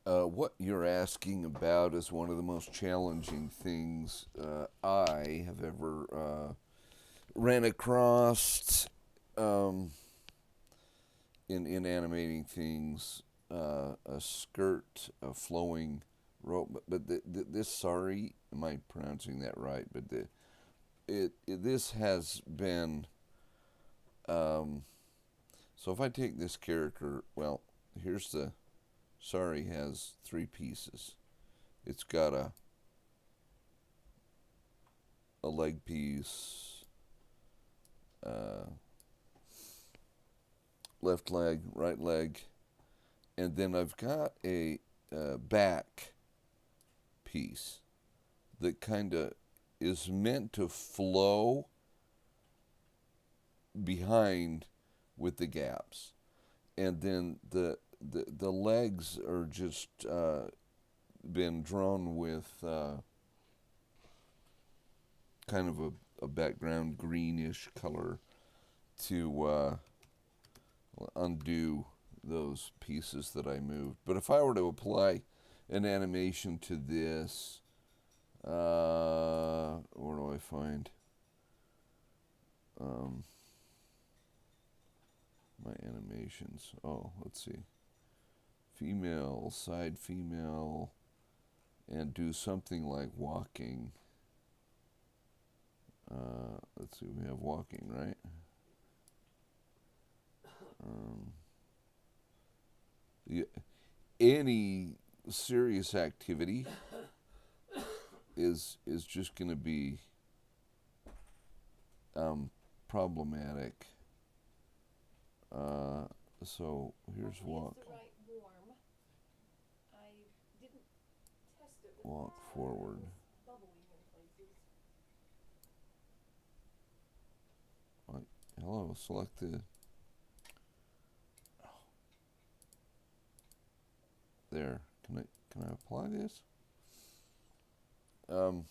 What you're asking about is one of the most challenging things I have ever ran across um, in animating things. A skirt, a flowing rope, but this sauri, am I pronouncing that right? But this has been um, so if I take this character, well, here's the sauri has three pieces. It's got a leg piece, uh, left leg, right leg, and then I've got a back piece that kind of is meant to flow behind with the gaps, and then the legs are just been drawn with kind of a background greenish color to undo those pieces that I moved. But if I were to apply an animation to this, where do I find um, my animations? Oh, let's see. Female, side female, and do something like walking. Let's see, we have walking, right? Um, yeah, any serious activity is just going to be problematic. Uh, so here's walk. Walk forward. Like, hello, select the. There. Can I apply this? Um,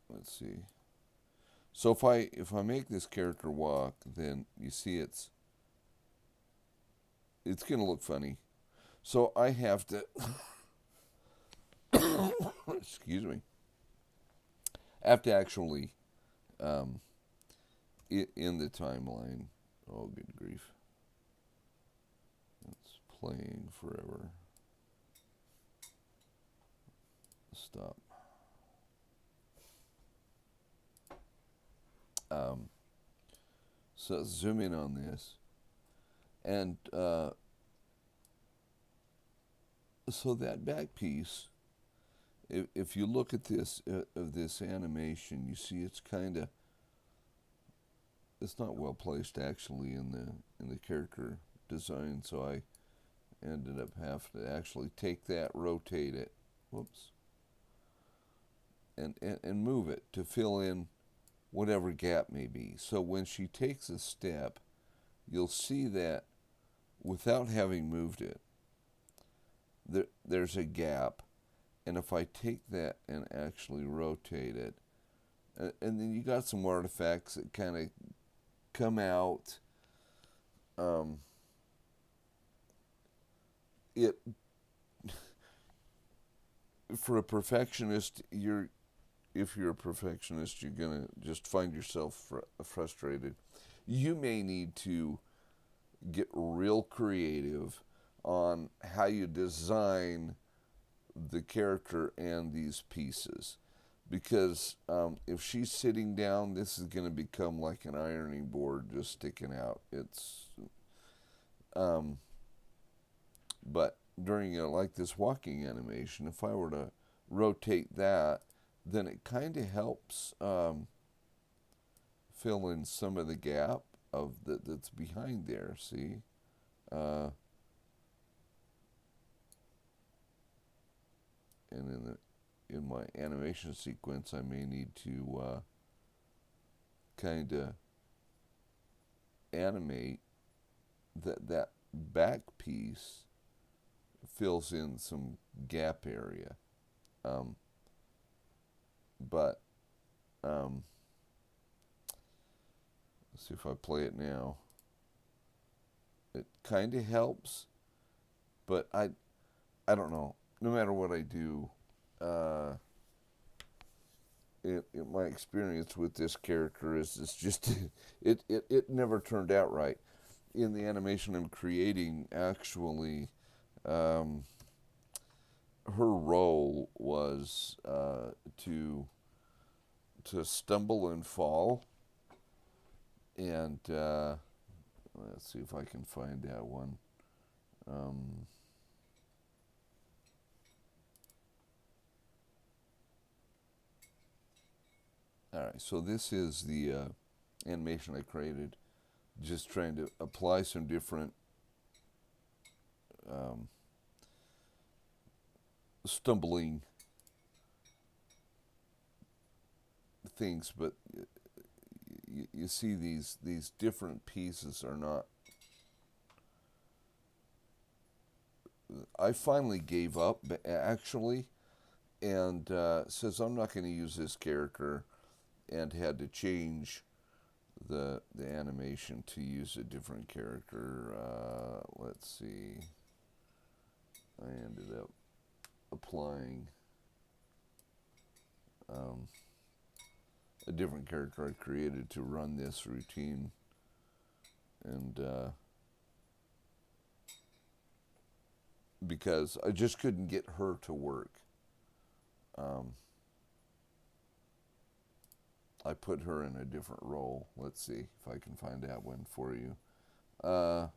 let's see. So if I make this character walk, then you see it's gonna look funny. So I have to excuse me. I have to actually um, in the timeline. Oh, good grief! It's playing forever. Stop. Um, so zoom in on this, and so that back piece. If you look at this of this animation, you see it's not well placed actually in the character design. So I ended up having to actually take that, rotate it, whoops, and move it to fill in whatever gap may be. So when she takes a step, you'll see that without having moved it, there's a gap. And if I take that and actually rotate it, and then you got some artifacts that kind of come out. Um, it for a perfectionist, if you're a perfectionist, you're gonna just find yourself frustrated. You may need to get real creative on how you design the character and these pieces. Because if she's sitting down, this is going to become like an ironing board just sticking out. Um, but during like this walking animation, if I were to rotate that, then it kind of helps fill in some of the gap that's behind there. See, uh, and in my animation sequence, I may need to kind of animate that back piece fills in some gap area. Um, but um, see if I play it now. It kind of helps, but I don't know. No matter what I do, uh, my experience with this character is it's just it never turned out right. In the animation I'm creating, actually, um, her role was to stumble and fall, and let's see if I can find that one. Um, all right, so this is the animation I created, just trying to apply some different um, stumbling things, but you see these different pieces are not. I finally gave up, actually, and says I'm not going to use this character, and had to change the animation to use a different character. Let's see. I ended up applying um, a different character I created to run this routine, and because I just couldn't get her to work, um, I put her in a different role. Let's see if I can find that one for you. Oh,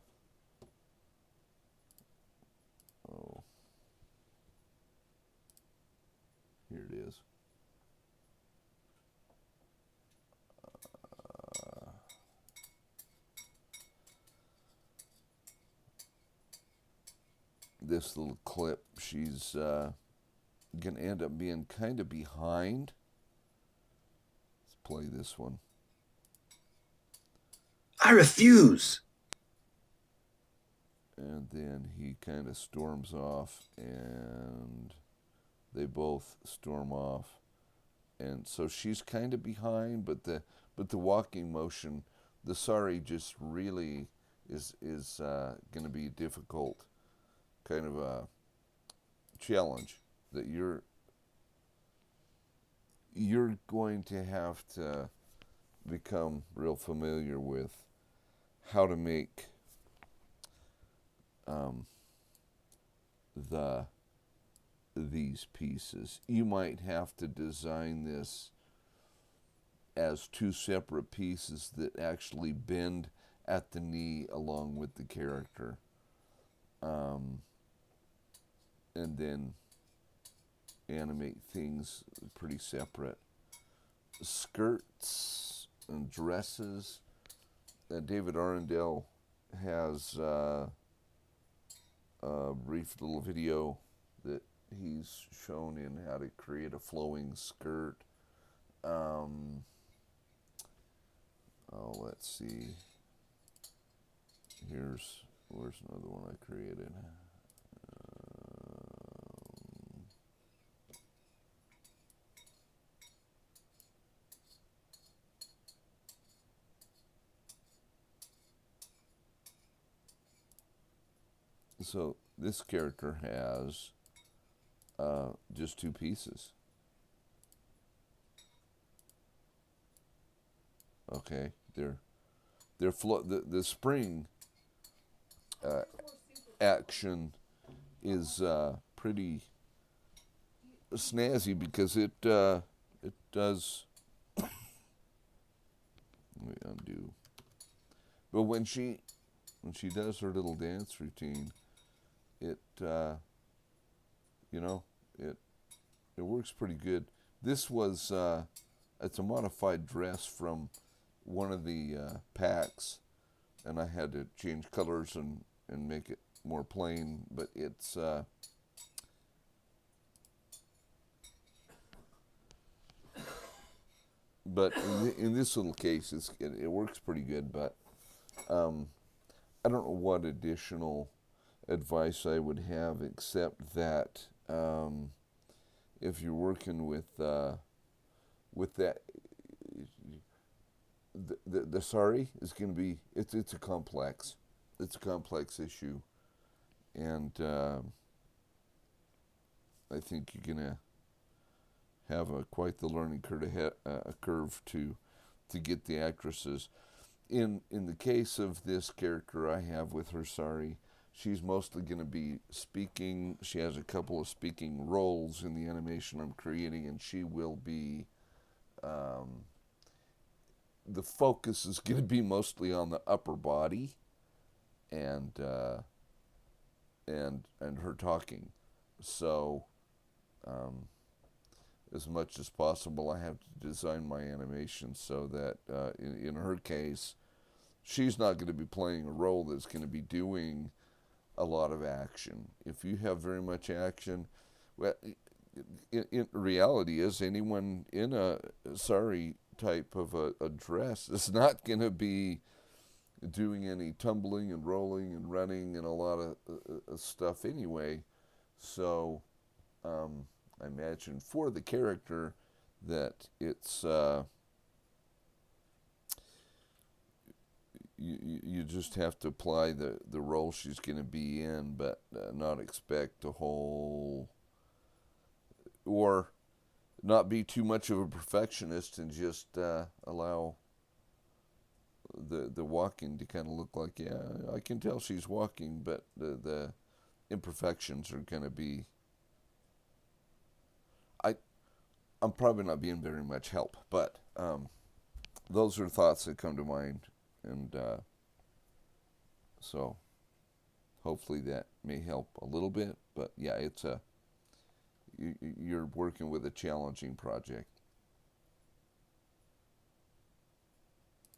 here it is. This little clip, she's going to end up being kind of behind. Let's play this one. I refuse. And then he kind of storms off, and they both storm off. And so she's kind of behind, but the walking motion, the sauri just really is going to be difficult, kind of a challenge that you're going to have to become real familiar with how to make um, these pieces. You might have to design this as two separate pieces that actually bend at the knee along with the character, um, and then animate things pretty separate. Skirts and dresses. David Arundel has a brief little video that he's shown in how to create a flowing skirt. Let's see. Where's another one I created. So this character has just two pieces. Okay, the spring uh, action is pretty snazzy because it does. Let me undo. But when she does her little dance routine, it you know it it works pretty good. This was it's a modified dress from one of the packs, and I had to change colors and make it more plain. But it's but in this little case, it works pretty good. But um, I don't know what additional advice I would have except that if you're working with that, the sauri is going to be it's a complex issue, and I think you're going to have quite the learning curve to get the actresses. In the case of this character I have with her, sorry, she's mostly going to be speaking. She has a couple of speaking roles in the animation I'm creating, and she will be. The focus is going to be mostly on the upper body and and her talking. So, um, as much as possible, I have to design my animation so that in her case, she's not going to be playing a role that's going to be doing a lot of action. If you have very much action, well, in reality, is anyone in a sorry type of a dress is not going to be doing any tumbling and rolling and running and a lot of stuff anyway. So I imagine for the character that it's you just have to apply the role she's going to be in, but not expect a whole or not be too much of a perfectionist and just allow the walking to kind of look like, yeah, I can tell she's walking, but the imperfections are going to be. I I'm probably not being very much help, but those are thoughts that come to mind, and so hopefully that may help a little bit. But yeah, it's a you're working with a challenging project.